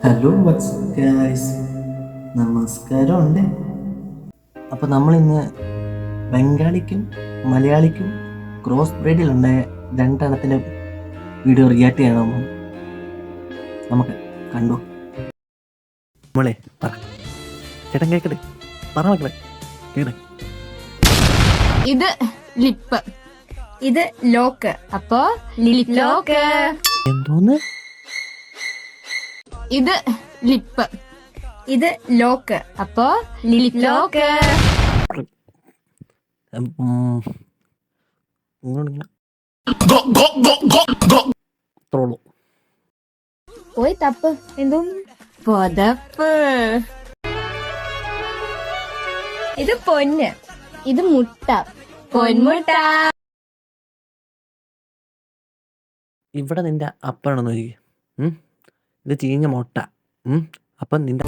Hello വാട്സ് guys, നമസ്കാരമുണ്ട്. അപ്പോൾ നമ്മളിന്ന് ബംഗാളിക്കും മലയാളിക്കും ക്രോസ് ബ്രീഡിലുണ്ടായ രണ്ടെണ്ണത്തിൻ്റെ വീഡിയോ റിയാക്ട് ചെയ്യണം. നമുക്ക് കണ്ടു. മോളെ പറ, ചേട്ടൻ കേൾക്കട്ടെ, പറ മക്കളെ കേട്ടെ. ഇത് ലിപ്പ്, ഇത് ലോക്ക്. അപ്പോ ലിപ് ലോക്ക്. എന്തോന്ന്? ഇത് ലിപ്പ്, ഇത് ലോക്ക്. അപ്പോ ലിപ് ലോക്ക്. പോയി തപ്പ്. എന്തോ പൊതപ്പ്. ഇത് പൊന്ന്, ഇത് മുട്ട, പൊന്മുട്ട. ഇവിടെ നിന്റെ അപ്പഴാണെന്ന് ചോദിക്കും. ഇത് ചീഞ്ഞ മുട്ട. അപ്പം നിന്റെ